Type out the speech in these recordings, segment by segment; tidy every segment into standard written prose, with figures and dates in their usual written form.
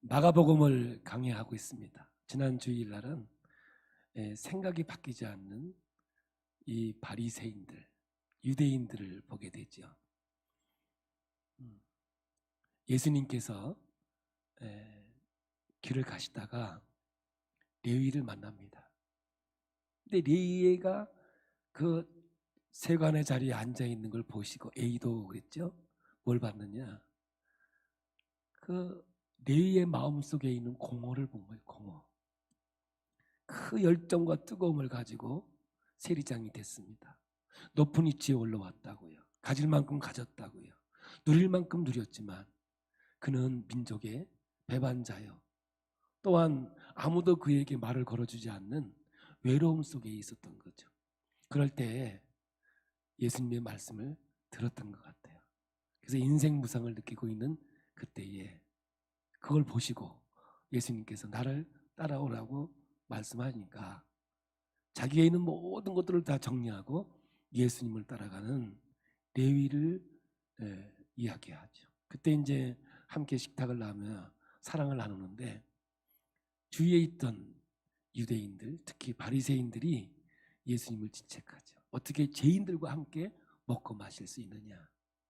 마가복음을 강해하고 있습니다. 지난 주일날은 생각이 바뀌지 않는 이 바리새인들, 유대인들을 보게 되죠. 예수님께서 길을 가시다가 레위를 만납니다. 근데 레위가 그 세관의 자리에 앉아 있는 걸 보시고, 에이도 그랬죠. 뭘 봤느냐? 그 레위의 마음 속에 있는 공허를 본 거예요. 공허. 그 열정과 뜨거움을 가지고 세리장이 됐습니다. 높은 위치에 올라왔다고요. 가질 만큼 가졌다고요. 누릴 만큼 누렸지만 그는 민족의 배반자요. 또한 아무도 그에게 말을 걸어주지 않는 외로움 속에 있었던 거죠. 그럴 때 예수님의 말씀을 들었던 것 같아요. 그래서 인생 무상을 느끼고 있는 그때에 그걸 보시고 예수님께서 나를 따라오라고 말씀하니까 자기가 있는 모든 것들을 다 정리하고 예수님을 따라가는 레위를 이야기하죠. 그때 이제 함께 식탁을 나누며 사랑을 나누는데 주위에 있던 유대인들, 특히 바리새인들이 예수님을 질책하죠. 어떻게 죄인들과 함께 먹고 마실 수 있느냐.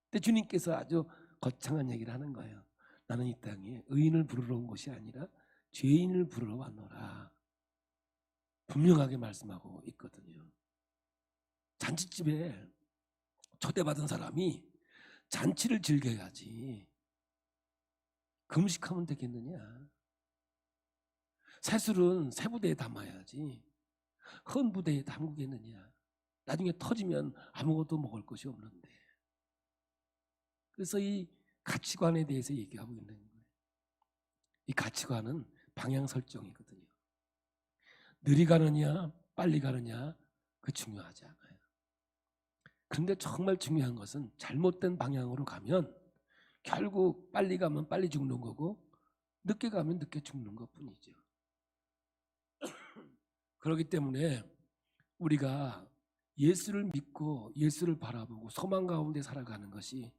근데 주님께서 아주 거창한 얘기를 하는 거예요. 나는 이 땅에 의인을 부르러 온 것이 아니라 죄인을 부르러 왔노라. 분명하게 말씀하고 있거든요. 잔치집에 초대받은 사람이 잔치를 즐겨야지 금식하면 되겠느냐. 새술은 새 부대에 담아야지 헌 부대에 담그겠느냐. 나중에 터지면 아무것도 먹을 것이 없는데. 그래서 이 가치관에 대해서 얘기하고 있는 거예요. 이 가치관은 방향 설정이거든요. 느리 가느냐 빨리 가느냐 그 중요하지 않아요. 그런데 정말 중요한 것은 잘못된 방향으로 가면 결국 빨리 가면 빨리 죽는 거고 늦게 가면 늦게 죽는 것뿐이죠. 그렇기 때문에 우리가 예수를 믿고 예수를 바라보고 소망 가운데 살아가는 것이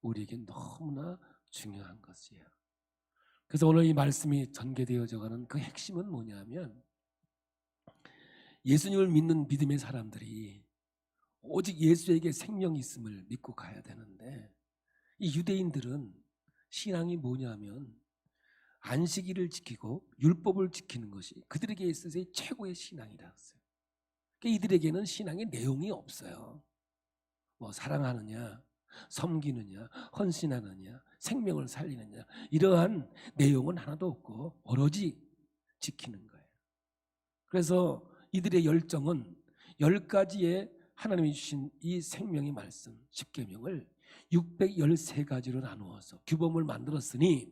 우리에게 너무나 중요한 것이에요. 그래서 오늘 이 말씀이 전개되어져 가는 그 핵심은 뭐냐면 예수님을 믿는 믿음의 사람들이 오직 예수에게 생명이 있음을 믿고 가야 되는데 이 유대인들은 신앙이 뭐냐면 안식일을 지키고 율법을 지키는 것이 그들에게 있어서의 최고의 신앙이라 했어요. 그러니까 이들에게는 신앙의 내용이 없어요. 뭐 사랑하느냐, 섬기느냐, 헌신하느냐, 생명을 살리느냐 이러한 내용은 하나도 없고 오로지 지키는 거예요. 그래서 이들의 열정은 10가지의 하나님이 주신 이 생명의 말씀 10계명을 613가지로 나누어서 규범을 만들었으니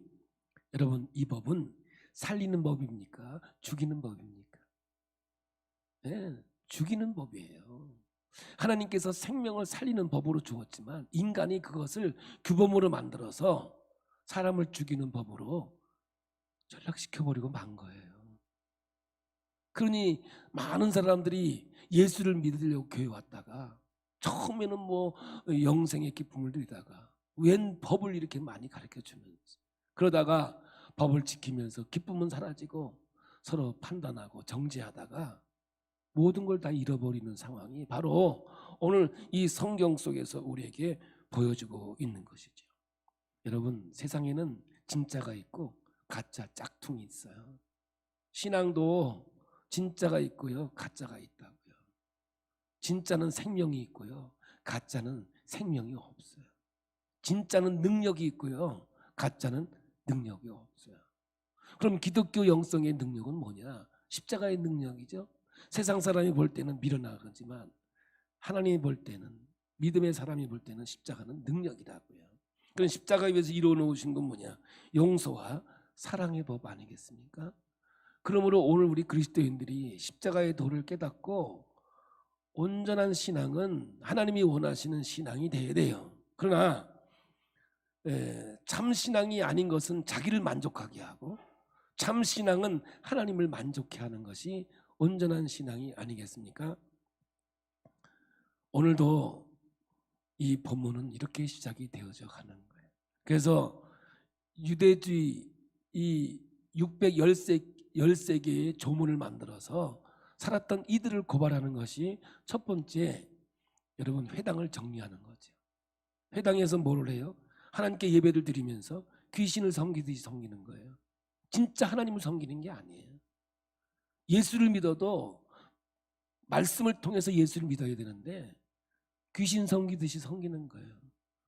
여러분 이 법은 살리는 법입니까? 죽이는 법입니까? 네, 죽이는 법이에요. 하나님께서 생명을 살리는 법으로 주었지만 인간이 그것을 규범으로 만들어서 사람을 죽이는 법으로 전락시켜버리고 만 거예요. 그러니 많은 사람들이 예수를 믿으려고 교회 왔다가 처음에는 뭐 영생의 기쁨을 누리다가 웬 법을 이렇게 많이 가르쳐주면서 그러다가 법을 지키면서 기쁨은 사라지고 서로 판단하고 정죄하다가 모든 걸 다 잃어버리는 상황이 바로 오늘 이 성경 속에서 우리에게 보여주고 있는 것이죠. 여러분 세상에는 진짜가 있고 가짜 짝퉁이 있어요. 신앙도 진짜가 있고요 가짜가 있다고요. 진짜는 생명이 있고요 가짜는 생명이 없어요. 진짜는 능력이 있고요 가짜는 능력이 없어요. 그럼 기독교 영성의 능력은 뭐냐? 십자가의 능력이죠. 세상 사람이 볼 때는 밀어나가지만 하나님이 볼 때는 믿음의 사람이 볼 때는 십자가는 능력이라고요. 그럼 십자가에 위해서 이루어놓으신 건 뭐냐? 용서와 사랑의 법 아니겠습니까? 그러므로 오늘 우리 그리스도인들이 십자가의 도를 깨닫고 온전한 신앙은 하나님이 원하시는 신앙이 돼야 돼요. 그러나 참 신앙이 아닌 것은 자기를 만족하게 하고 참 신앙은 하나님을 만족해 하는 것이 온전한 신앙이 아니겠습니까? 오늘도 이 본문은 이렇게 시작이 되어져 가는 거예요. 그래서 유대주의 이 613개의 조문을 만들어서 살았던 이들을 고발하는 것이 첫 번째, 여러분, 회당을 정리하는 거죠. 회당에서 뭐를 해요? 하나님께 예배를 드리면서 귀신을 섬기듯이 섬기는 거예요. 진짜 하나님을 섬기는 게 아니에요. 예수를 믿어도 말씀을 통해서 예수를 믿어야 되는데 귀신 섬기듯이 섬기는 거예요.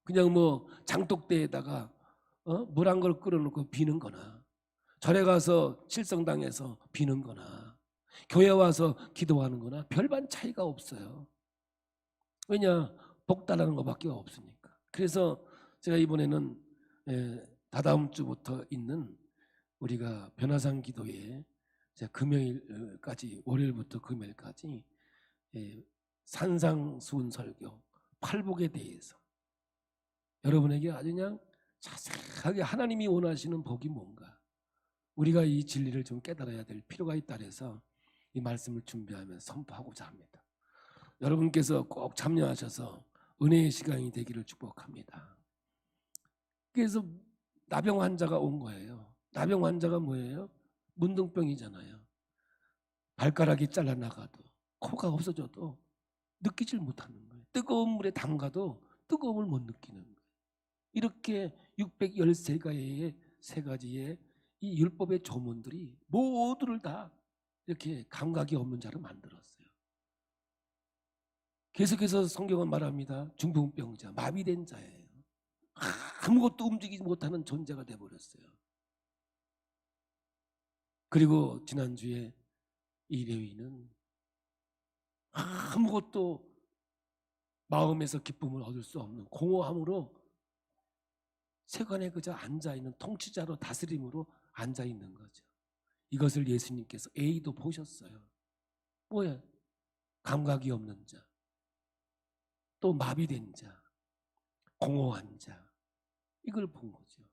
그냥 뭐 장독대에다가 물 한 걸 끓여놓고 비는 거나, 절에 가서 칠성당에서 비는 거나, 교회 와서 기도하는 거나 별반 차이가 없어요. 왜냐? 복달하는 것밖에 없으니까. 그래서 제가 이번에는 다다음 주부터 있는 우리가 변화산 기도회, 금요일까지, 월요일부터 금요일까지 산상수훈 설교 팔복에 대해서 여러분에게 아주 그냥 자세하게 하나님이 원하시는 복이 뭔가, 우리가 이 진리를 좀 깨달아야 될 필요가 있다 해서 이 말씀을 준비하면서 선포하고자 합니다. 여러분께서 꼭 참여하셔서 은혜의 시간이 되기를 축복합니다. 그래서 나병 환자가 온 거예요. 나병 환자가 뭐예요? 문둥병이잖아요. 발가락이 잘라나가도, 코가 없어져도 느끼질 못하는 거예요. 뜨거운 물에 담가도 뜨거움을 못 느끼는 거예요. 이렇게 613가지의 세 가지의 이 율법의 조문들이 모두를 다 이렇게 감각이 없는 자로 만들었어요. 계속해서 성경은 말합니다. 중풍병자, 마비된 자예요. 아무것도 움직이지 못하는 존재가 되어버렸어요. 그리고 지난주에 이 레위는 아무것도 마음에서 기쁨을 얻을 수 없는 공허함으로 세관에 그저 앉아있는, 통치자로 다스림으로 앉아있는 거죠. 이것을 예수님께서 A도 보셨어요. 뭐예요? 감각이 없는 자, 또 마비된 자, 공허한 자, 이걸 본 거죠.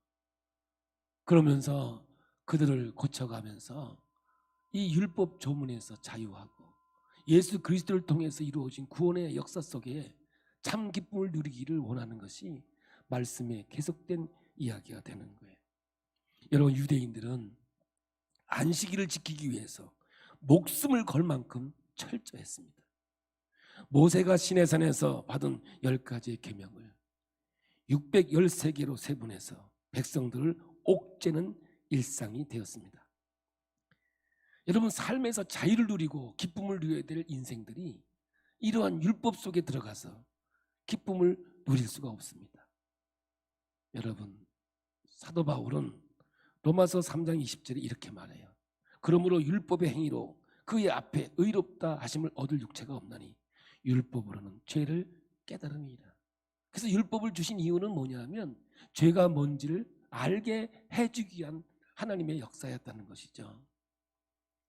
그러면서 그들을 고쳐가면서 이 율법 조문에서 자유하고 예수 그리스도를 통해서 이루어진 구원의 역사 속에 참 기쁨을 누리기를 원하는 것이 말씀의 계속된 이야기가 되는 거예요. 여러분, 유대인들은 안식일을 지키기 위해서 목숨을 걸 만큼 철저했습니다. 모세가 시내산에서 받은 10가지의 계명을 613개로 세분해서 백성들을 옥죄는 일상이 되었습니다. 여러분, 삶에서 자유를 누리고 기쁨을 누려야 될 인생들이 이러한 율법 속에 들어가서 기쁨을 누릴 수가 없습니다. 여러분, 사도 바울은 로마서 3장 20절에 이렇게 말해요. 그러므로 율법의 행위로 그의 앞에 의롭다 하심을 얻을 육체가 없나니 율법으로는 죄를 깨달음이라. 그래서 율법을 주신 이유는 뭐냐면 죄가 뭔지를 알게 해주기 위한 하나님의 역사였다는 것이죠.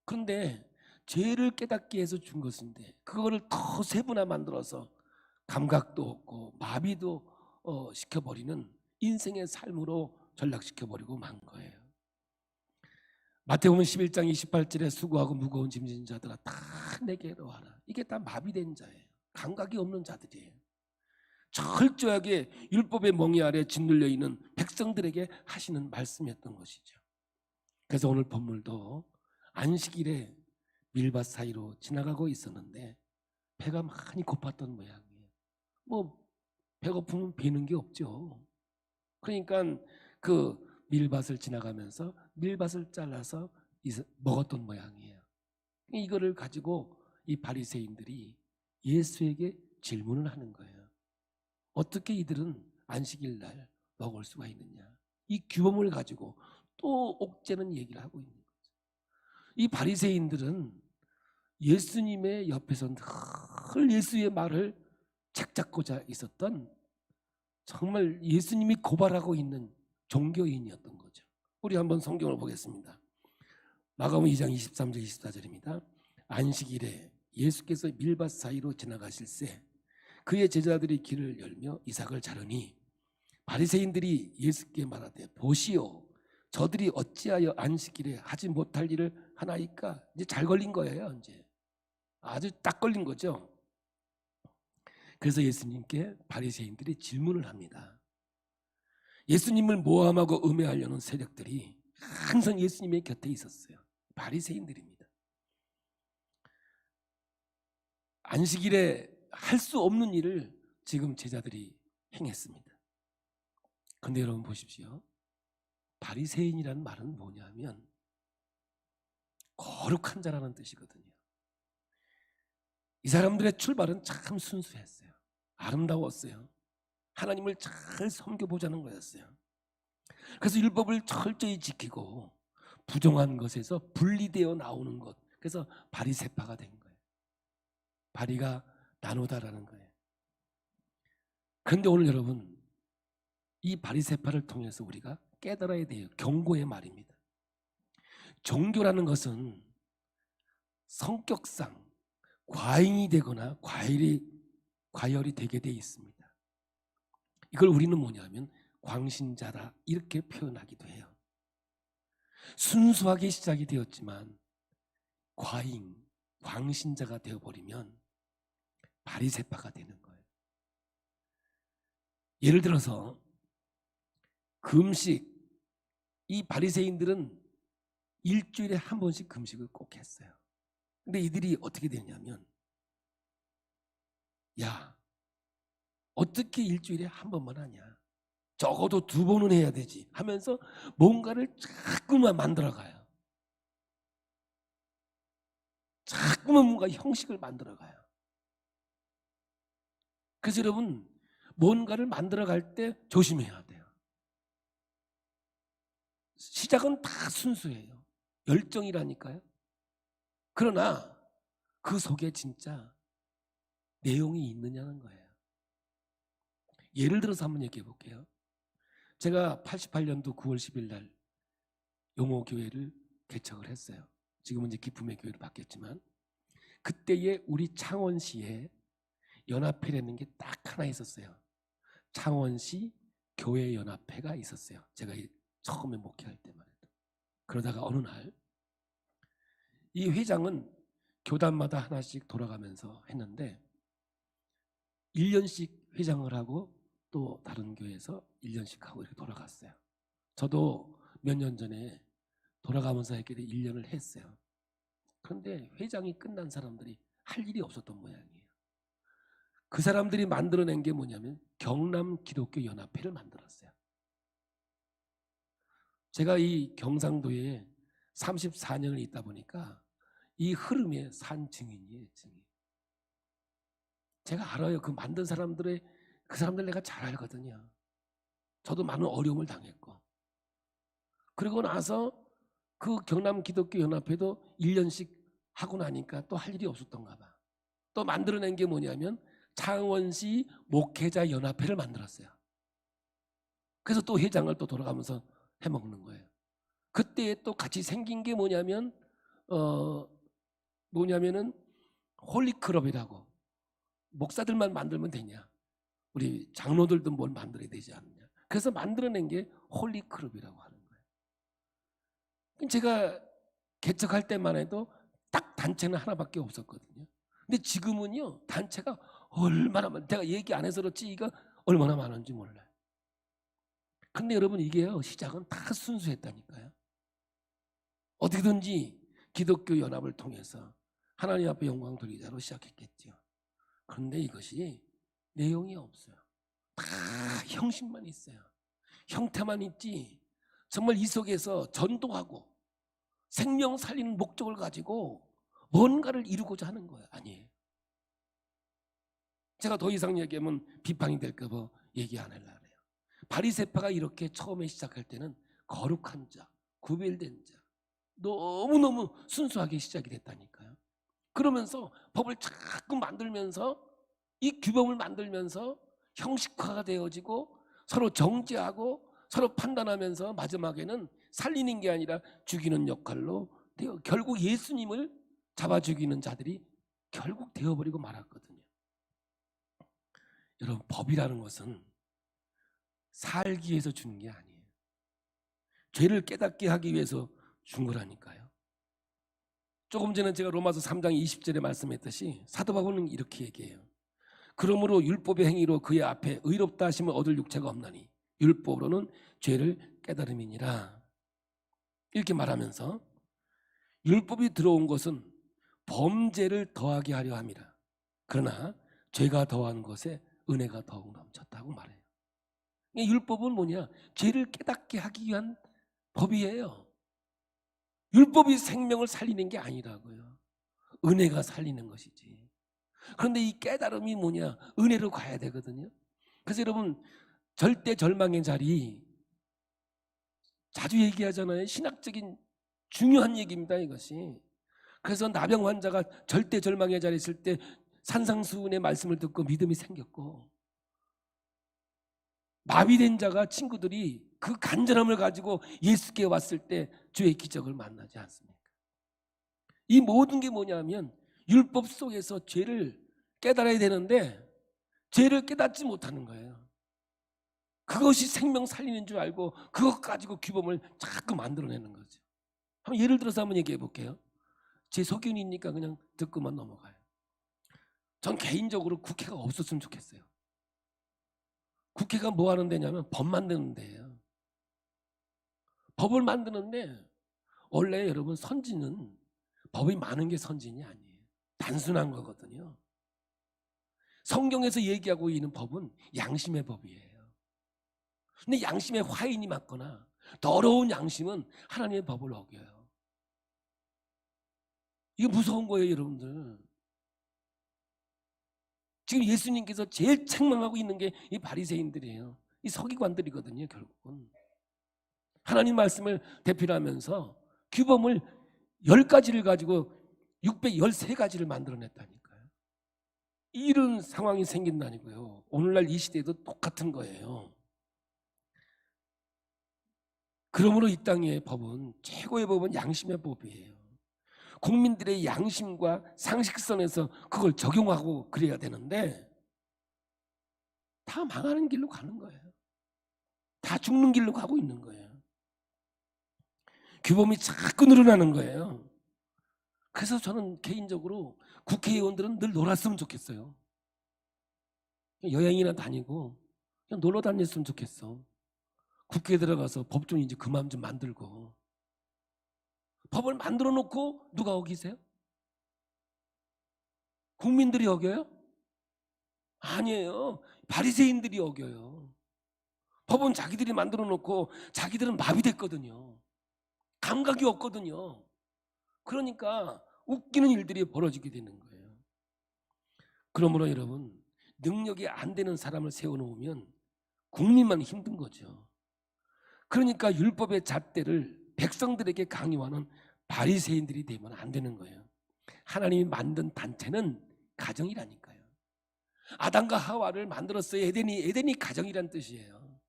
그런데 죄를 깨닫게 해서 준 것인데 그거를 더 세분화 만들어서 감각도 없고 마비도 시켜버리는 인생의 삶으로 전락시켜버리고 만 거예요. 마태복음 11장 28절에 수고하고 무거운 짐진 자들아 다 내게로 와라. 이게 다 마비된 자예요. 감각이 없는 자들이에요. 철저하게 율법의 멍에 아래 짓눌려 있는 백성들에게 하시는 말씀이었던 것이죠. 그래서 오늘 본문도 안식일에 밀밭 사이로 지나가고 있었는데 배가 많이 고팠던 모양이에요. 뭐 배고프면 배는 게 없죠. 그러니까 그 밀밭을 지나가면서 밀밭을 잘라서 먹었던 모양이에요. 이거를 가지고 이 바리새인들이 예수에게 질문을 하는 거예요. 어떻게 이들은 안식일 날 먹을 수가 있느냐? 이 규범을 가지고 또 옥죄는 얘기를 하고 있는 거죠. 이 바리새인들은 예수님의 옆에서 늘 예수의 말을 책잡고자 있었던, 정말 예수님이 고발하고 있는 종교인이었던 거죠. 우리 한번 성경을 보겠습니다. 마가복음 2장 23절 24절입니다. 안식일에 예수께서 밀밭 사이로 지나가실새 그의 제자들이 길을 열며 이삭을 자르니 바리새인들이 예수께 말하되 보시오 저들이 어찌하여 안식일에 하지 못할 일을 하나이까. 이제 잘 걸린 거예요. 이제 아주 딱 걸린 거죠. 그래서 예수님께 바리새인들이 질문을 합니다. 예수님을 모함하고 음해하려는 세력들이 항상 예수님의 곁에 있었어요. 바리새인들입니다. 안식일에 할 수 없는 일을 지금 제자들이 행했습니다. 그런데 여러분 보십시오. 바리새인이라는 말은 뭐냐면 거룩한 자라는 뜻이거든요. 이 사람들의 출발은 참 순수했어요. 아름다웠어요. 하나님을 잘 섬겨보자는 거였어요. 그래서 율법을 철저히 지키고 부정한 것에서 분리되어 나오는 것, 그래서 바리새파가 된 거예요. 바리가 나누다라는 거예요. 그런데 오늘 여러분, 이 바리새파를 통해서 우리가 깨달아야 돼요. 경고의 말입니다. 종교라는 것은 성격상 과잉이 되거나 과열이 되게 돼 있습니다. 이걸 우리는 뭐냐면 광신자다 이렇게 표현하기도 해요. 순수하게 시작이 되었지만 광신자가 되어버리면 바리새파가 되는 거예요. 예를 들어서 금식, 이 바리새인들은 일주일에 한 번씩 금식을 꼭 했어요. 근데 이들이 어떻게 되냐면, 야, 어떻게 일주일에 한 번만 하냐? 적어도 2번은 해야 되지 하면서 뭔가를 자꾸만 만들어가요. 자꾸만 뭔가 형식을 만들어가요. 그래서 여러분, 뭔가를 만들어갈 때 조심해야 돼요. 시작은 다 순수해요. 열정이라니까요. 그러나 그 속에 진짜 내용이 있느냐는 거예요. 예를 들어서 한번 얘기해 볼게요. 제가 88년도 9월 10일 날 용호교회를 개척을 했어요. 지금은 이제 기쁨의 교회로 바뀌었지만, 그때에 우리 창원시에 연합회라는 게 딱 하나 있었어요. 창원시 교회연합회가 있었어요. 제가 처음에 목회할 때만 해도. 그러다가 어느 날 이 회장은 교단마다 하나씩 돌아가면서 했는데 1년씩 회장을 하고 또 다른 교회에서 1년씩 하고 이렇게 돌아갔어요. 저도 몇 년 전에 돌아가면서 했기 때문에 1년을 했어요. 그런데 회장이 끝난 사람들이 할 일이 없었던 모양이에요. 그 사람들이 만들어낸 게 뭐냐면 경남 기독교 연합회를 만들었어요. 제가 이 경상도에 34년을 있다 보니까 이 흐름에 산 증인이에요. 증인. 제가 알아요. 그 만든 사람들 내가 잘 알거든요. 저도 많은 어려움을 당했고, 그리고 나서 그 경남 기독교 연합회도 1년씩 하고 나니까 또 할 일이 없었던가 봐. 또 만들어낸 게 뭐냐면 창원시 목회자 연합회를 만들었어요. 그래서 또 회장을 또 돌아가면서 해먹는 거예요. 그때 또 같이 생긴 게 뭐냐면은 홀리클럽이라고. 목사들만 만들면 되냐? 우리 장로들도 뭘 만들어야 되지 않느냐? 그래서 만들어낸 게 홀리클럽이라고 하는 거예요. 제가 개척할 때만 해도 딱 단체는 하나밖에 없었거든요. 근데 지금은요, 단체가 얼마나 제가 얘기 안 해서 그렇지 이거 얼마나 많은지 몰라요. 근데 여러분, 이게요, 시작은 다 순수했다니까요. 어떻게든지 기독교 연합을 통해서 하나님 앞에 영광 돌리자로 시작했겠죠. 그런데 이것이 내용이 없어요. 다 형식만 있어요. 형태만 있지 정말 이 속에서 전도하고 생명 살리는 목적을 가지고 뭔가를 이루고자 하는 거예요. 아니에요. 제가 더 이상 얘기하면 비판이 될까 봐 얘기 안 하려고 해요. 바리새파가 이렇게 처음에 시작할 때는 거룩한 자, 구별된 자, 너무너무 순수하게 시작이 됐다니까요. 그러면서 법을 자꾸 만들면서 이 규범을 만들면서 형식화가 되어지고 서로 정죄하고 서로 판단하면서 마지막에는 살리는 게 아니라 죽이는 역할로 되어 결국 예수님을 잡아 죽이는 자들이 결국 되어버리고 말았거든요. 여러분, 법이라는 것은 살기 위해서 주는 게 아니에요. 죄를 깨닫게 하기 위해서 준 거라니까요. 조금 전에 제가 로마서 3장 20절에 말씀했듯이 사도 바울은 이렇게 얘기해요. 그러므로 율법의 행위로 그의 앞에 의롭다 하심을 얻을 육체가 없나니 율법으로는 죄를 깨달음이니라. 이렇게 말하면서 율법이 들어온 것은 범죄를 더하게 하려 함이라. 그러나 죄가 더한 것에 은혜가 더욱 넘쳤다고 말해요. 이 율법은 뭐냐? 죄를 깨닫게 하기 위한 법이에요. 율법이 생명을 살리는 게 아니라고요. 은혜가 살리는 것이지. 그런데 이 깨달음이 뭐냐? 은혜로 가야 되거든요. 그래서 여러분, 절대 절망의 자리 자주 얘기하잖아요. 신학적인 중요한 얘기입니다, 이것이. 그래서 나병 환자가 절대 절망의 자리에 있을 때 산상수훈의 말씀을 듣고 믿음이 생겼고, 마비된 자가 친구들이 그 간절함을 가지고 예수께 왔을 때 주의 기적을 만나지 않습니까? 이 모든 게 뭐냐면 율법 속에서 죄를 깨달아야 되는데 죄를 깨닫지 못하는 거예요. 그것이 생명 살리는 줄 알고 그것 가지고 규범을 자꾸 만들어내는 거죠. 한번 예를 들어서 한번 얘기해 볼게요. 제 소견이니까 그냥 듣고만 넘어가요. 전 개인적으로 국회가 없었으면 좋겠어요. 국회가 뭐 하는 데냐면 법 만드는 데예요. 법을 만드는데 원래 여러분 선진은 법이 많은 게 선진이 아니에요. 단순한 거거든요. 성경에서 얘기하고 있는 법은 양심의 법이에요. 근데 양심에 화인이 맞거나 더러운 양심은 하나님의 법을 어겨요. 이게 무서운 거예요, 여러분들. 지금 예수님께서 제일 책망하고 있는 게 이 바리새인들이에요. 이 서기관들이거든요, 결국은. 하나님 말씀을 대표로 하면서 규범을 10가지를 가지고 613가지를 만들어냈다니까요. 이런 상황이 생긴다니까요. 오늘날 이 시대에도 똑같은 거예요. 그러므로 이 땅의 법은, 최고의 법은 양심의 법이에요. 국민들의 양심과 상식선에서 그걸 적용하고 그래야 되는데 다 망하는 길로 가는 거예요. 다 죽는 길로 가고 있는 거예요. 규범이 자꾸 늘어나는 거예요. 그래서 저는 개인적으로 국회의원들은 늘 놀았으면 좋겠어요. 여행이나 다니고 그냥 놀러 다녔으면 좋겠어. 국회에 들어가서 법 좀 이제 그만 좀 만들고. 법을 만들어 놓고 누가 어기세요? 국민들이 어겨요? 아니에요. 바리새인들이 어겨요. 법은 자기들이 만들어 놓고 자기들은 마비됐거든요. 감각이 없거든요. 그러니까 웃기는 일들이 벌어지게 되는 거예요. 그러므로 여러분, 능력이 안 되는 사람을 세워놓으면 국민만 힘든 거죠. 그러니까 율법의 잣대를 백성들에게 강요하는 바리새인들이 되면 안 되는 거예요. 하나님이 만든 단체는 가정이라니까요. 아담과 하와를 만들었어요. 에덴이 가정이란 뜻이에요.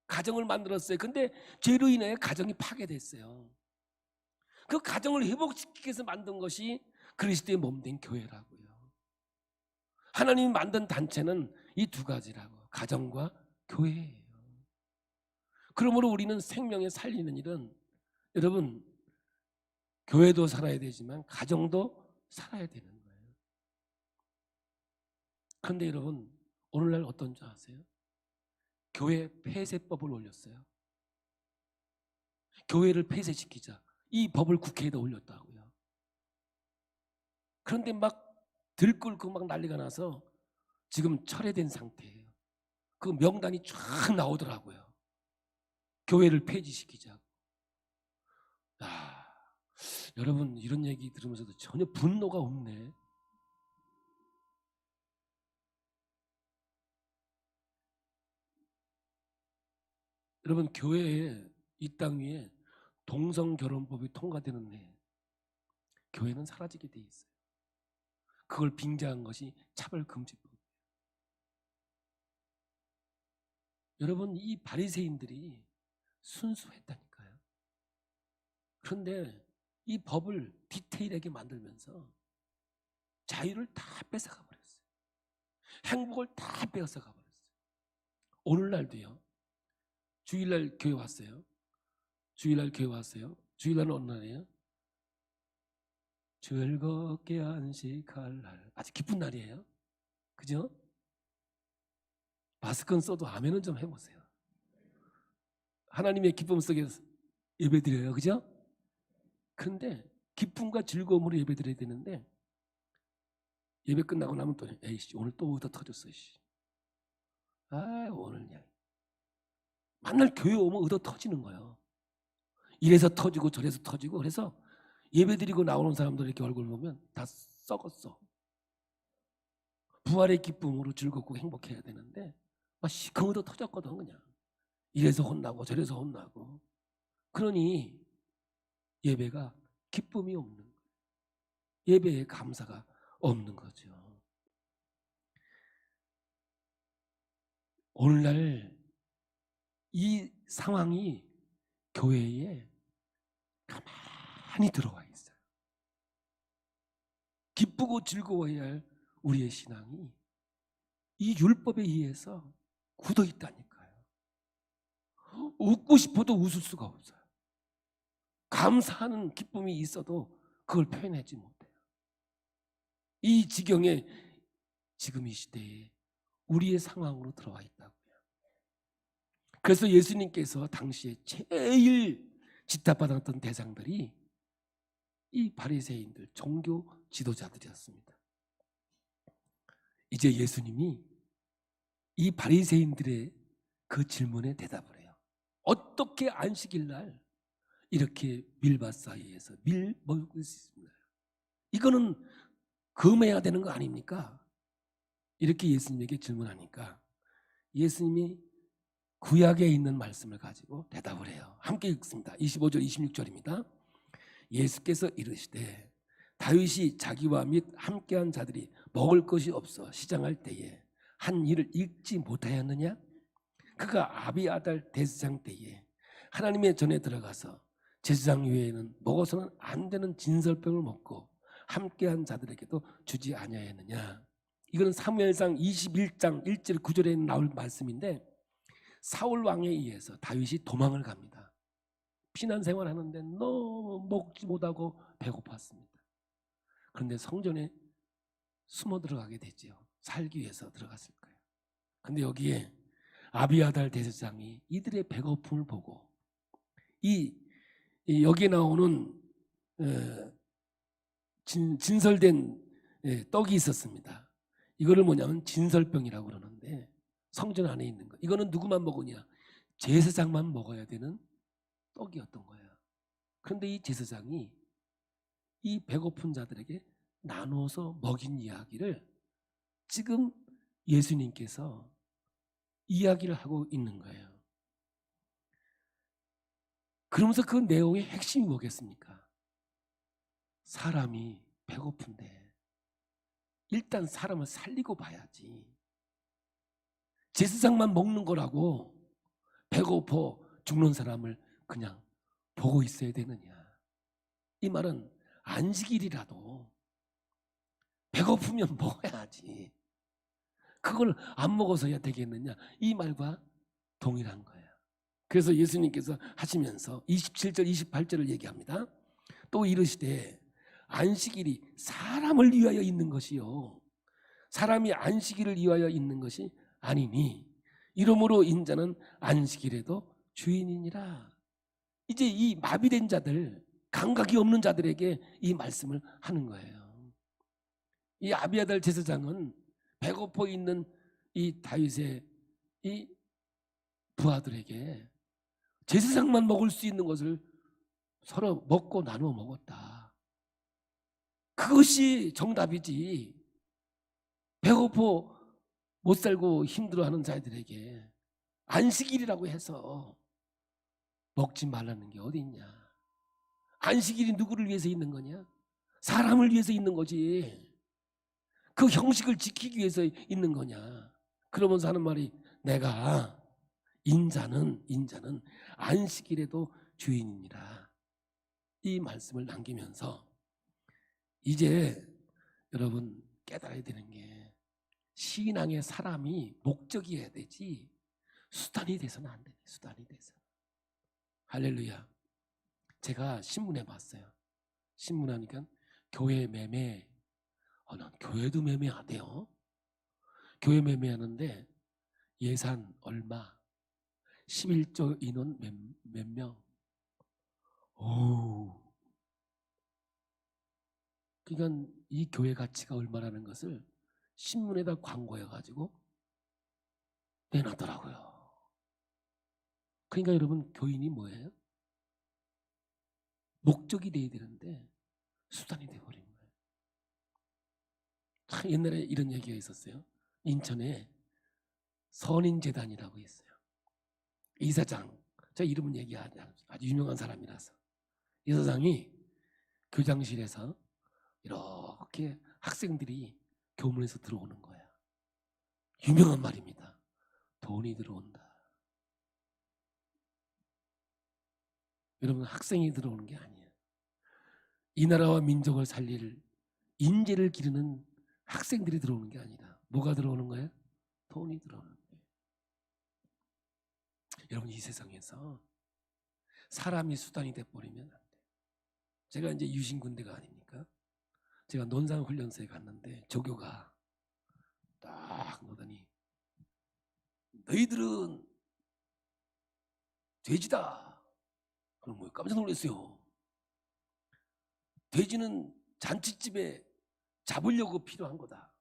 가정을 만들었어요. 근데 죄로 인해 가정이 파괴됐어요. 그 가정을 회복시키기 위해서 만든 것이 그리스도의 몸된 교회라고요. 하나님이 만든 단체는 이 두 가지라고, 가정과 교회예요. 그러므로 우리는 생명에 살리는 일은 여러분, 교회도 살아야 되지만 가정도 살아야 되는 거예요. 그런데 여러분, 오늘날 어떤 줄 아세요? 교회 폐쇄법을 올렸어요. 교회를 폐쇄시키자, 이 법을 국회에다 올렸다고요. 그런데 막 들끓고 막 난리가 나서 지금 철회된 상태예요. 그 명단이 쫙 나오더라고요. 교회를 폐지시키자고. 여러분, 이런 얘기 들으면서도 전혀 분노가 없네. 여러분, 교회에, 이 땅 위에 동성결혼법이 통과되는 해 교회는 사라지게 돼 있어요. 그걸 빙자한 것이 차별금지법. 여러분, 이 바리새인들이 순수했다니까요. 그런데 이 법을 디테일하게 만들면서 자유를 다 뺏어가 버렸어요. 행복을 다 뺏어가 버렸어요. 오늘날도요. 주일날 교회 왔어요. 주일날 교회 왔어요. 주일날은 어느 날이에요? 즐겁게 안식할 날. 아주 기쁜 날이에요. 그죠? 마스크는 써도 아멘은 좀 해보세요. 하나님의 기쁨 속에서 예배 드려요. 그죠? 그런데 기쁨과 즐거움으로 예배 드려야 되는데 예배 끝나고 나면 또 에이씨 오늘 또 얻어 터졌어. 아 오늘 그냥 맨날 교회 오면 얻어 터지는 거예요. 이래서 터지고 저래서 터지고. 그래서 예배 드리고 나오는 사람들 이렇게 얼굴 보면 다 썩었어. 부활의 기쁨으로 즐겁고 행복해야 되는데 막 시커 얻어 터졌거든. 그냥 이래서 혼나고 저래서 혼나고. 그러니 예배가 기쁨이 없는 거예요. 예배에 감사가 없는 거죠. 오늘날 이 상황이 교회에 가만히 들어와 있어요. 기쁘고 즐거워해야 할 우리의 신앙이 이 율법에 의해서 굳어 있다니까요. 웃고 싶어도 웃을 수가 없어요. 감사하는 기쁨이 있어도 그걸 표현하지 못해요. 이 지경에 지금 이 시대에 우리의 상황으로 들어와 있다고요. 그래서 예수님께서 당시에 제일 짓밟았던 대상들이 이 바리새인들, 종교 지도자들이었습니다. 이제 예수님이 이 바리새인들의 그 질문에 대답을 해요. 어떻게 안식일 날 이렇게 밀밭 사이에서 밀 먹을 수 있습니다. 이거는 금해야 되는 거 아닙니까? 이렇게 예수님에게 질문하니까 예수님이 구약에 있는 말씀을 가지고 대답을 해요. 함께 읽습니다. 25절 26절입니다. 예수께서 이르시되 다윗이 자기와 및 함께한 자들이 먹을 것이 없어 시장할 때에 한 일을 읽지 못하였느냐? 그가 아비아달 대제사장 때에 하나님의 전에 들어가서 제사장 외에는 먹어서는 안 되는 진설병을 먹고 함께한 자들에게도 주지 아니하였느냐? 이거는 사무엘상 21장 1절 9절에 나올 말씀인데 사울 왕에 의해서 다윗이 도망을 갑니다. 피난 생활하는데 너무 먹지 못하고 배고팠습니다. 그런데 성전에 숨어 들어가게 되죠. 살기 위해서 들어갔을 거예요. 그런데 여기에 아비아달 대제사장이 이들의 배고픔을 보고 여기에 나오는 진설된 떡이 있었습니다. 이거를 뭐냐면 진설병이라고 그러는데 성전 안에 있는 거. 이거는 누구만 먹으냐? 제사장만 먹어야 되는 떡이었던 거예요. 그런데 이 제사장이 이 배고픈 자들에게 나눠서 먹인 이야기를 지금 예수님께서 이야기를 하고 있는 거예요. 그러면서 그 내용의 핵심이 뭐겠습니까? 사람이 배고픈데 일단 사람을 살리고 봐야지. 제사장만 먹는 거라고 배고파 죽는 사람을 그냥 보고 있어야 되느냐. 이 말은 안식일이라도 배고프면 먹어야지. 그걸 안 먹어서야 되겠느냐. 이 말과 동일한 거예요. 그래서 예수님께서 하시면서 27절 28절을 얘기합니다. 또 이르시되 안식일이 사람을 위하여 있는 것이요 사람이 안식일을 위하여 있는 것이 아니니 이러므로 인자는 안식일에도 주인이니라. 이제 이 마비된 자들, 감각이 없는 자들에게 이 말씀을 하는 거예요. 이 아비아달 제사장은 배고파 있는 이 다윗의 이 부하들에게 제사장만 먹을 수 있는 것을 서로 먹고 나누어 먹었다. 그것이 정답이지. 배고파 못 살고 힘들어하는 자들에게 안식일이라고 해서 먹지 말라는 게 어디 있냐. 안식일이 누구를 위해서 있는 거냐? 사람을 위해서 있는 거지. 그 형식을 지키기 위해서 있는 거냐. 그러면서 하는 말이 내가 인자는 안식일에도 주인이니라. 이 말씀을 남기면서 이제 여러분 깨달아야 되는 게 신앙의 사람이 목적이어야 되지 수단이 돼서는 안 돼. 수단이 돼서. 할렐루야. 제가 신문에 봤어요. 신문하니까 교회 매매. 난 교회도 매매하대요. 교회 매매하는데 예산 얼마, 11조 인원 몇 명. 오, 그러니까 이 교회 가치가 얼마라는 것을 신문에다 광고해가지고 내놨더라고요. 그러니까 여러분, 교인이 뭐예요? 목적이 돼야 되는데 수단이 돼버린 거예요. 옛날에 이런 얘기가 있었어요. 인천에 선인재단이라고 있어요. 이사장, 저 이름은 얘기하지 않습니다. 아주 유명한 사람이라서. 이사장이 교장실에서 이렇게 학생들이 교문에서 들어오는 거야. 유명한 말입니다. 돈이 들어온다. 여러분, 학생이 들어오는 게 아니에요. 이 나라와 민족을 살릴 인재를 기르는 학생들이 들어오는 게 아니라 뭐가 들어오는 거예요? 돈이 들어오는 거예요. 여러분, 이 세상에서 사람이 수단이 돼버리면 안 돼요. 제가 이제 유신군대가 아닙니까? 제가 논산훈련소에 갔는데 조교가 딱 노더니 너희들은 돼지다. 그럼 뭐 깜짝 놀랐어요. 돼지는 잔치집에 잡으려고 필요한 거다.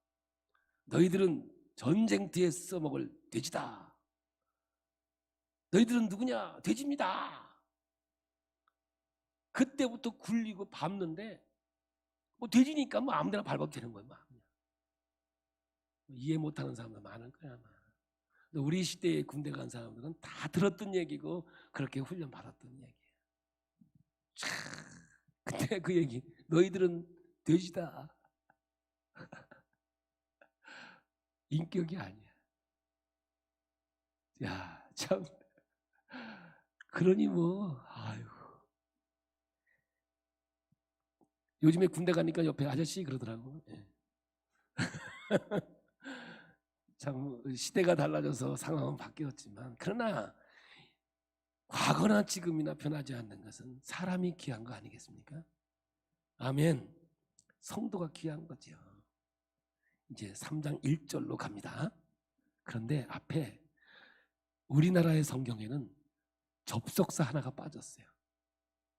너희들은 전쟁터에 써먹을 돼지다. 너희들은 누구냐? 돼지입니다. 그때부터 굴리고 밟는데 뭐 돼지니까 뭐 아무데나 밟아도 되는 거예요. 이해 못하는 사람도 많을 거야. 우리 시대에 군대 간 사람들은 다 들었던 얘기고 그렇게 훈련 받았던 얘기예요. 그때 그 얘기, 너희들은 돼지다. 인격이 아니야. 야, 참. 그러니 뭐, 아유. 요즘에 군대 가니까 옆에 아저씨 그러더라고. 예. 참 시대가 달라져서 상황은 바뀌었지만, 그러나 과거나 지금이나 변하지 않는 것은 사람이 귀한 거 아니겠습니까? 아멘. 성도가 귀한 거죠. 이제 3장 1절로 갑니다. 그런데 앞에 우리나라의 성경에는 접속사 하나가 빠졌어요.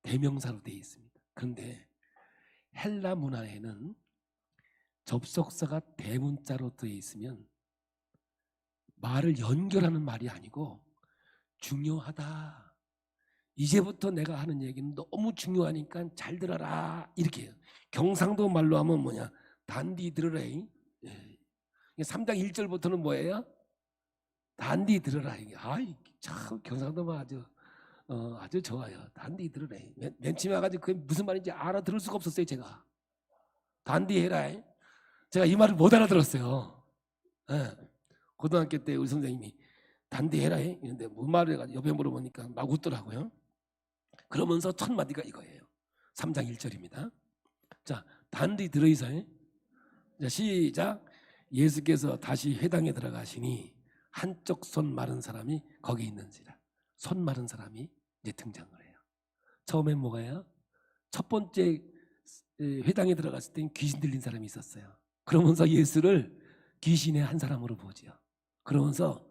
대명사로 되어 있습니다. 그런데 헬라 문화에는 접속사가 대문자로 되어 있으면 말을 연결하는 말이 아니고 중요하다. 이제부터 내가 하는 얘기는 너무 중요하니까 잘 들어라. 이렇게 해요. 경상도 말로 하면 뭐냐? 단디 들으라. 3장 1절부터는 뭐예요? 단디 들으라. 아이, 참 경상도만 아주 좋아요. 단디 들으라. 맨 처음에 와가지고 그게 무슨 말인지 알아들을 수가 없었어요. 제가 단디 해라. 제가 이 말을 못 알아들었어요. 네. 고등학교 때 우리 선생님이 단디 해라. 이런데 뭔 말을 해가지고 옆에 물어보니까 막 웃더라고요. 그러면서 첫 마디가 이거예요. 3장 1절입니다. 자, 단디 들으이사. 자, 시작. 예수께서 다시 회당에 들어가시니 한쪽 손 마른 사람이 거기 있는지라. 손 마른 사람이 이제 등장을 해요. 처음엔 뭐가요? 첫 번째 회당에 들어갔을 땐 귀신 들린 사람이 있었어요. 그러면서 예수를 귀신의 한 사람으로 보지요. 그러면서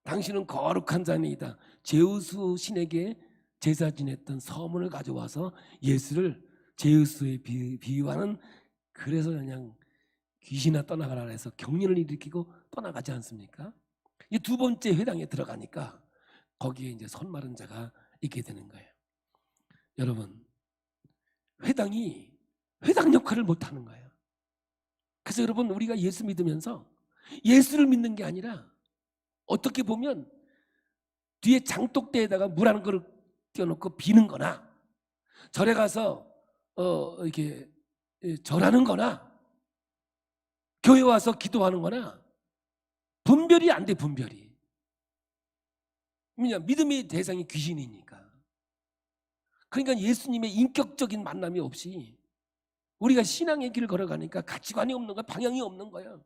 당신은 거룩한 자니이다. 제우스 신에게 제사 지냈던 서문을 가져와서 예수를 제우스에 비유하는, 그래서 그냥 귀신아 떠나가라 해서 경련을 일으키고 떠나가지 않습니까? 이 두 번째 회당에 들어가니까 거기에 이제 손 마른 자가 있게 되는 거예요. 여러분, 회당이 회당 역할을 못하는 거예요. 그래서 여러분, 우리가 예수 믿으면서 예수를 믿는 게 아니라 어떻게 보면 뒤에 장독대에다가 물 한 그릇 띄워놓고 비는 거나 절에 가서 이렇게 절하는 거나 교회 와서 기도하는 거나 분별이 안 돼. 분별이. 왜냐? 믿음의 대상이 귀신이니까. 그러니까 예수님의 인격적인 만남이 없이 우리가 신앙의 길을 걸어가니까 가치관이 없는 거야. 방향이 없는 거야.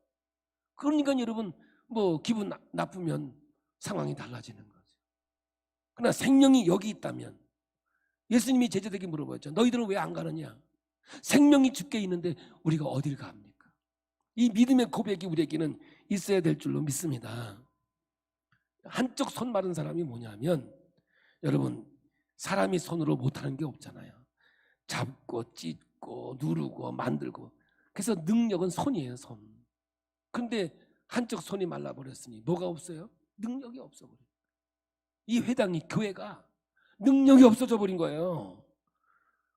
그러니까 여러분, 뭐 기분 나쁘면 상황이 달라지는 거죠. 그러나 생명이 여기 있다면, 예수님이 제자들에게 물어봤죠. 너희들은 왜 안 가느냐? 생명이 주께 있는데 우리가 어딜 갑니까? 이 믿음의 고백이 우리에게는 있어야 될 줄로 믿습니다. 한쪽 손 마른 사람이 뭐냐면, 여러분, 사람이 손으로 못하는 게 없잖아요. 잡고 찢고 뜯고 누르고 만들고. 그래서 능력은 손이에요, 손. 그런데 한쪽 손이 말라버렸으니 뭐가 없어요? 능력이 없어버려요. 이 회당이, 교회가 능력이 없어져 버린 거예요.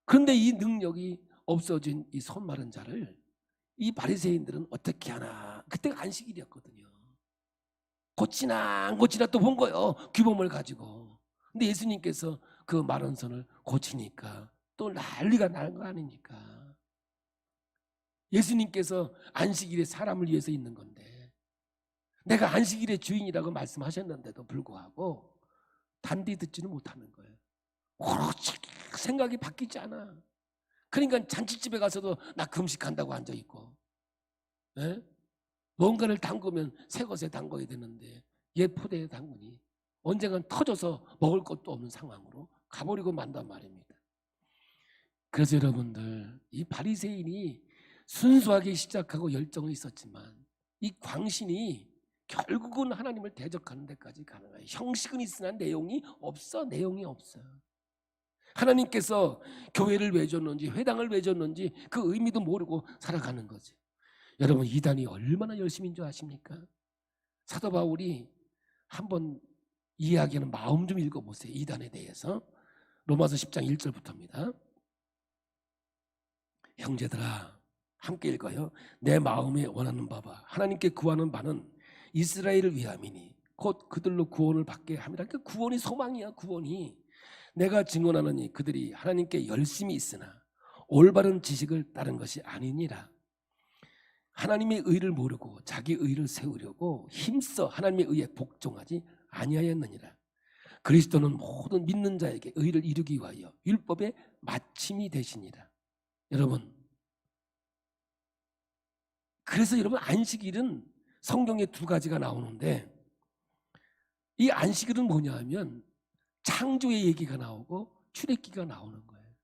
그런데 이 능력이 없어진 이 손 마른 자를 이 바리새인들은 어떻게 하나. 그때가 안식일이었거든요. 고치나 안 고치나 또 본 거예요, 규범을 가지고. 근데 예수님께서 그 마른 손을 고치니까 또 난리가 난 거 아닙니까? 예수님께서 안식일에 사람을 위해서 있는 건데, 내가 안식일의 주인이라고 말씀하셨는데도 불구하고 단디 듣지는 못하는 거예요. 그렇지, 생각이 바뀌지 않아. 그러니까 잔치집에 가서도 나 금식한다고 앉아있고, 예? 뭔가를 담그면 새 것에 담궈야 되는데 옛 포대에 담그니 언젠간 터져서 먹을 것도 없는 상황으로 가버리고 만단 말입니다. 그래서 여러분들, 이 바리새인이 순수하게 시작하고 열정이 있었지만 이 광신이 결국은 하나님을 대적하는 데까지 가는 거예요. 형식은 있으나 내용이 없어. 내용이 없어요. 하나님께서 교회를 왜 줬는지, 회당을 왜 줬는지 그 의미도 모르고 살아가는 거지. 여러분, 이단이 얼마나 열심인 줄 아십니까? 사도 바울이 한번 이야기하는 마음 좀 읽어보세요. 이단에 대해서. 로마서 10장 1절부터입니다. 형제들아, 함께 읽어요. 내 마음에 원하는 바와 하나님께 구하는 바는 이스라엘을 위함이니 곧 그들로 구원을 받게 함이라. 그 구원이 소망이야. 구원이. 내가 증언하노니 그들이 하나님께 열심히 있으나 올바른 지식을 따른 것이 아니니라. 하나님의 의를 모르고 자기 의를 세우려고 힘써 하나님의 의에 복종하지 아니하였느니라. 그리스도는 모든 믿는 자에게 의를 이루기 위하여 율법의 마침이 되시니라. 여러분, 그래서 여러분, 안식일은 성경에 두 가지가 나오는데, 이 안식일은 뭐냐 하면 창조의 얘기가 나오고 출애기가 나오는 거예요.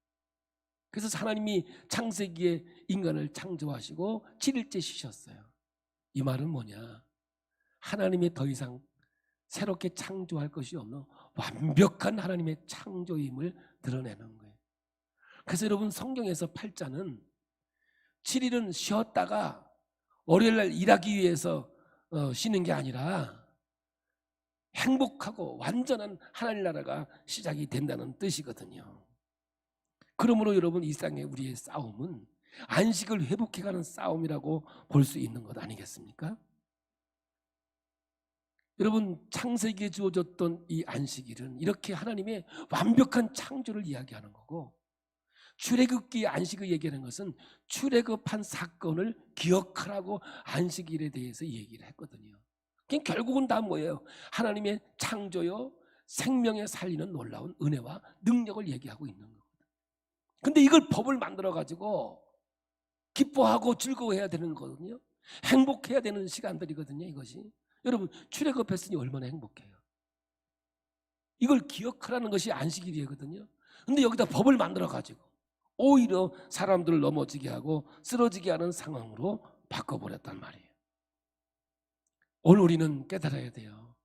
그래서 하나님이 창세기에 인간을 창조하시고 7일째 쉬셨어요. 이 말은 뭐냐? 하나님의 더 이상 새롭게 창조할 것이 없는 완벽한 하나님의 창조임을 드러내는 거예요. 그래서 여러분, 성경에서 팔자는 7일은 쉬었다가 월요일날 일하기 위해서 쉬는 게 아니라 행복하고 완전한 하나님 나라가 시작이 된다는 뜻이거든요. 그러므로 여러분, 이 땅의 우리의 싸움은 안식을 회복해가는 싸움이라고 볼 수 있는 것 아니겠습니까? 여러분, 창세기에 주어졌던 이 안식일은 이렇게 하나님의 완벽한 창조를 이야기하는 거고, 출애굽기 안식을 얘기하는 것은 출애굽한 사건을 기억하라고 안식일에 대해서 얘기를 했거든요. 결국은 다 뭐예요? 하나님의 창조요, 생명에 살리는 놀라운 은혜와 능력을 얘기하고 있는 거거든요. 근데 이걸 법을 만들어 가지고 기뻐하고 즐거워해야 되는 거거든요. 행복해야 되는 시간들이거든요, 이것이. 여러분, 출애굽했으니 얼마나 행복해요. 이걸 기억하라는 것이 안식일이거든요. 근데 여기다 법을 만들어 가지고 오히려 사람들을 넘어지게 하고 쓰러지게 하는 상황으로 바꿔버렸단 말이에요. 오늘 우리는 깨달아야 돼요.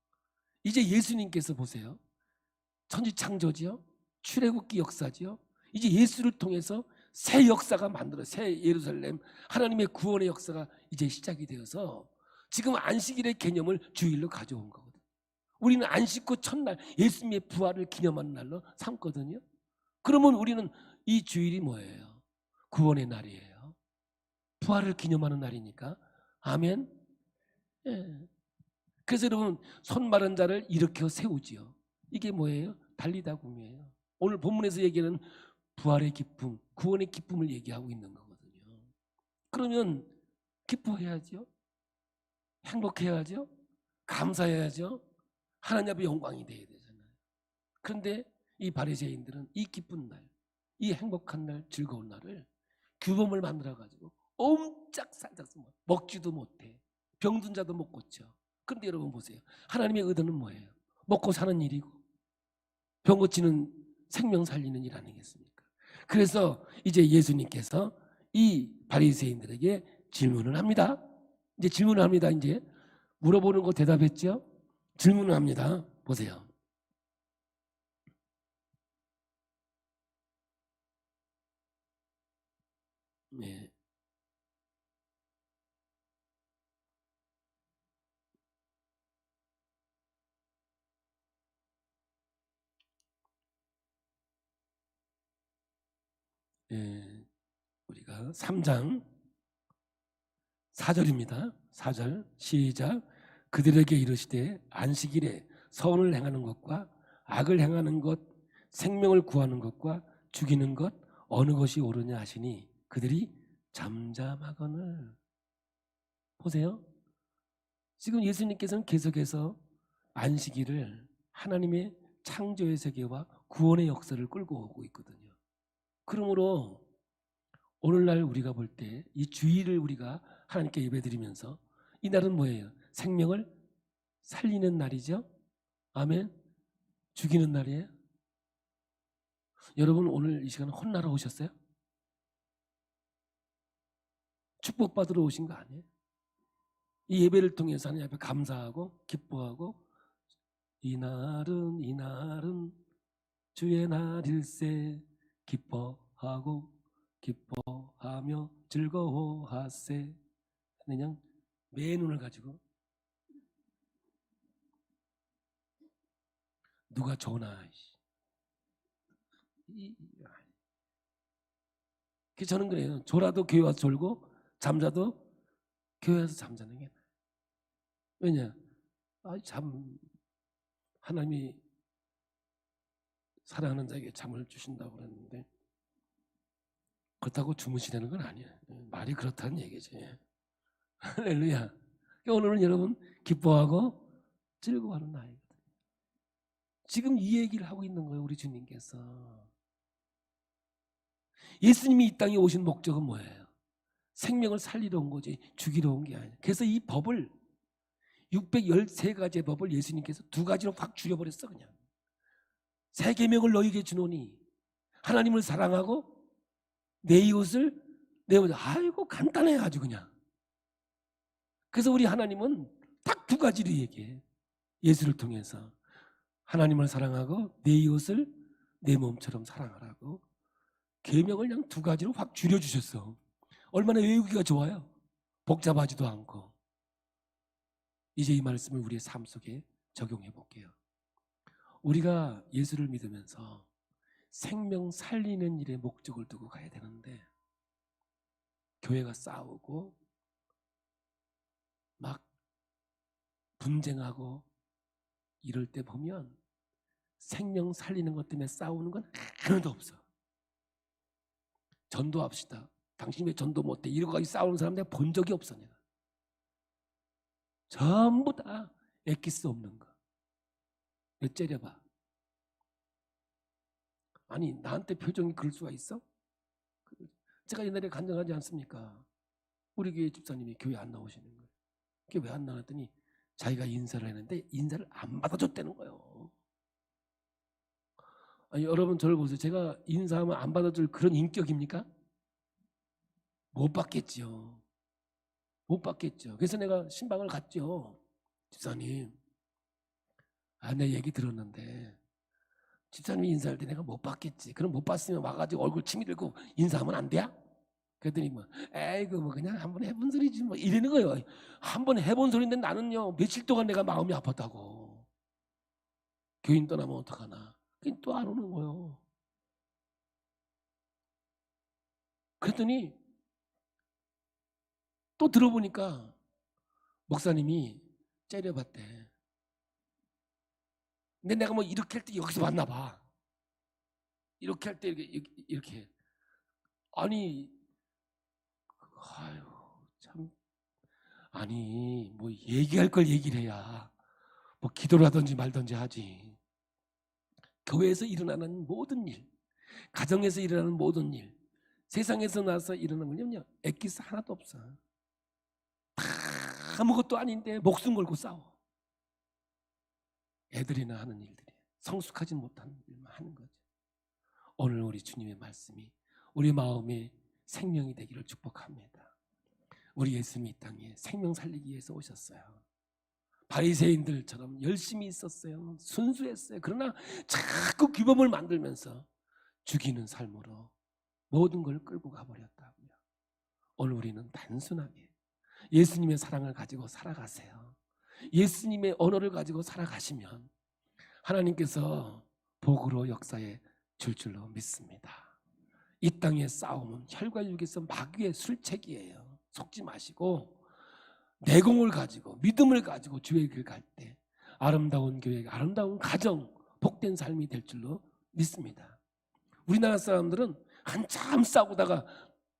이제 예수님께서 보세요. 천지창조지요, 출애굽기 역사지요. 이제 예수를 통해서 새 역사가 만들어, 새 예루살렘, 하나님의 구원의 역사가 이제 시작이 되어서 지금 안식일의 개념을 주일로 가져온 거거든요. 우리는 안식 후 첫날 예수님의 부활을 기념하는 날로 삼거든요. 그러면 우리는 이 주일이 뭐예요? 구원의 날이에요. 부활을 기념하는 날이니까. 아멘. 예. 그래서 여러분, 손 마른 자를 일으켜 세우지요. 이게 뭐예요? 달리다 kum이에요. 오늘 본문에서 얘기하는 부활의 기쁨, 구원의 기쁨을 얘기하고 있는 거거든요. 그러면 기뻐해야죠. 행복해야죠. 감사해야죠. 하나님 앞에 영광이 돼야 되잖아요. 그런데 이 바리새인들은 이 기쁜 날, 이 행복한 날, 즐거운 날을 규범을 만들어가지고 옴짝살짝 먹지도 못해. 병든 자도 못 고쳐. 그런데 여러분 보세요. 하나님의 의도는 뭐예요? 먹고 사는 일이고 병 고치는, 생명 살리는 일 아니겠습니까? 그래서 이제 예수님께서 이 바리새인들에게 질문을 합니다. 이제 질문을 합니다. 이제 물어보는 거 대답했죠? 질문을 합니다. 보세요. 예. 예. 우리가 3장 4절입니다. 4절 시작. 그들에게 이르시되 안식일에 선을 행하는 것과 악을 행하는 것, 생명을 구하는 것과 죽이는 것 어느 것이 옳으냐 하시니 그들이 잠잠하거늘. 보세요. 지금 예수님께서는 계속해서 안식일을 하나님의 창조의 세계와 구원의 역사를 끌고 오고 있거든요. 그러므로 오늘날 우리가 볼 때 이 주일을 우리가 하나님께 예배드리면서 이 날은 뭐예요? 생명을 살리는 날이죠. 아멘. 죽이는 날이에요. 여러분 오늘 이 시간 혼나러 오셨어요? 축복받으러 오신 거 아니에요? 이 예배를 통해서 하나님 앞에 감사하고 기뻐하고 이날은 주의 날일세 기뻐하고 기뻐하며 즐거워하세. 그냥 매 눈을 가지고 누가 조나. 저는 그래요. 졸아도 교회 와서 졸고 잠자도 교회 와서 잠자는 게 나아요. 왜냐? 참 하나님이 사랑하는 자에게 잠을 주신다고 그랬는데 그렇다고 주무시라는 건 아니에요. 말이 그렇다는 얘기지. 할렐루야. 오늘은 여러분 기뻐하고 즐거워하는 날이거든요. 지금 이 얘기를 하고 있는 거예요. 우리 주님께서. 예수님이 이 땅에 오신 목적은 뭐예요? 생명을 살리러 온 거지 죽이러 온 게 아니에요. 그래서 이 법을 613가지의 법을 예수님께서 2가지로 확 줄여버렸어. 그냥 새 계명을 너희에게 주노니 하나님을 사랑하고 내 이웃을 내 모자. 아이고 간단해 아주 그냥. 그래서 우리 하나님은 딱 2가지로 얘기해. 예수를 통해서 하나님을 사랑하고 내 이웃을 내 몸처럼 사랑하라고 계명을 그냥 2가지로 확 줄여주셨어. 얼마나 외우기가 좋아요. 복잡하지도 않고. 이제 이 말씀을 우리의 삶 속에 적용해 볼게요. 우리가 예수를 믿으면서 생명 살리는 일에 목적을 두고 가야 되는데 교회가 싸우고 막 분쟁하고 이럴 때 보면 생명 살리는 것 때문에 싸우는 건 하나도 없어. 전도합시다. 당신 왜 전도 못해? 이러고 가지고 싸우는 사람 내가 본 적이 없어. 내가 전부 다 엑기스 없는 거. 왜 째려봐? 아니 나한테 표정이 그럴 수가 있어? 제가 옛날에 간증하지 않습니까? 우리 교회 집사님이 교회 안 나오시는 거예요. 그게 왜 안 나왔더니 자기가 인사를 했는데 인사를 안 받아줬다는 거예요. 아니 여러분 저를 보세요. 제가 인사하면 안 받아줄 그런 인격입니까? 못 받겠죠. 못 받겠죠. 그래서 내가 신방을 갔죠. 집사님, 내 얘기 들었는데 집사님이 인사할 때 내가 못 받겠지. 그럼 못 받으면 와가지고 얼굴 치미 들고 인사하면 안 돼요? 그랬더니 뭐 에이그 뭐 그냥 한번 해본 소리지 뭐 이러는 거예요. 한번 해본 소리인데 나는요 며칠 동안 내가 마음이 아팠다고. 교인 떠나면 어떡하나. 그냥 또 안 오는 거예요. 그랬더니 또 들어보니까 목사님이 째려봤대. 근데 내가 뭐 이렇게 할 때 여기서 왔나 봐. 이렇게 할 때 이렇게. 아니 아유 참. 아니 뭐 얘기할 걸 얘기를 해야 뭐 기도를 하든지 말든지 하지. 교회에서 일어나는 모든 일, 가정에서 일어나는 모든 일, 세상에서 나서 일어나는 건요 엑기스 하나도 없어. 다 아무것도 아닌데 목숨 걸고 싸워. 애들이나 하는 일들이 성숙하지 못한 일만 하는 거죠. 오늘 우리 주님의 말씀이 우리 마음에 생명이 되기를 축복합니다. 우리 예수님이 이 땅에 생명 살리기 위해서 오셨어요. 바리새인들처럼 열심히 있었어요. 순수했어요. 그러나 자꾸 규범을 만들면서 죽이는 삶으로 모든 걸 끌고 가버렸다고요. 오늘 우리는 단순하게 예수님의 사랑을 가지고 살아가세요. 예수님의 언어를 가지고 살아가시면 하나님께서 복으로 역사해 줄 줄로 믿습니다. 이 땅의 싸움은 혈과 육에서 마귀의 술책이에요. 속지 마시고 내공을 가지고 믿음을 가지고 주의 길 갈 때 아름다운 교회, 아름다운 가정, 복된 삶이 될 줄로 믿습니다. 우리나라 사람들은 한참 싸우다가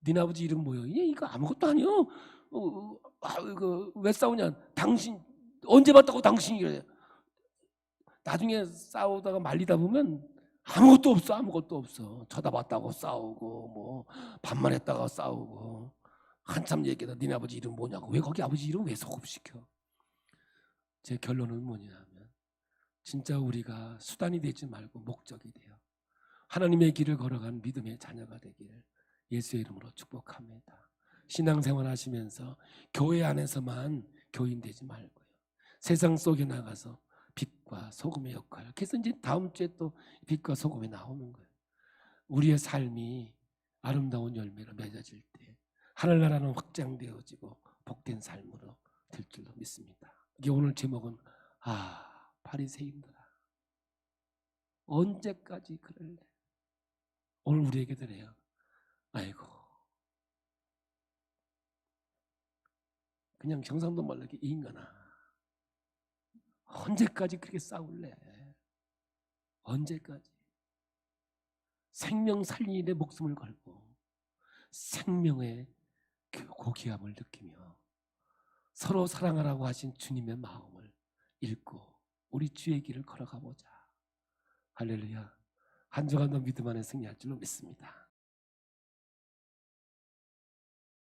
니네 아버지 이름 뭐요? 이거 아무것도 아니요. 왜 싸우냐? 당신 언제 봤다고 당신이 그래? 나중에 싸우다가 말리다 보면 아무것도 없어, 아무것도 없어. 쳐다봤다고 싸우고 뭐 반말했다가 싸우고 한참 얘기하다 니네 아버지 이름 뭐냐고, 왜 거기 아버지 이름 왜 소급시켜? 제 결론은 뭐냐면 진짜 우리가 수단이 되지 말고 목적이 돼요. 하나님의 길을 걸어간 믿음의 자녀가 되기를 예수의 이름으로 축복합니다. 신앙생활 하시면서 교회 안에서만 교인 되지 말고요. 세상 속에 나가서 빛과 소금의 역할. 그래서 이제 다음 주에 또 빛과 소금이 나오는 거예요. 우리의 삶이 아름다운 열매로 맺어질 때 하늘나라는 확장되어지고 복된 삶으로 될 줄로 믿습니다. 이게 오늘 제목은 바리새인들아 언제까지 그럴래? 오늘 우리에게도 그래요. 아이고 그냥 경상도 말로 이렇게 이 인간아 언제까지 그렇게 싸울래? 언제까지? 생명 살리는 일에 목숨을 걸고 생명의 고귀함을 느끼며 서로 사랑하라고 하신 주님의 마음을 읽고 우리 주의 길을 걸어가 보자. 할렐루야. 한 주간도 믿음 안에 승리할 줄로 믿습니다.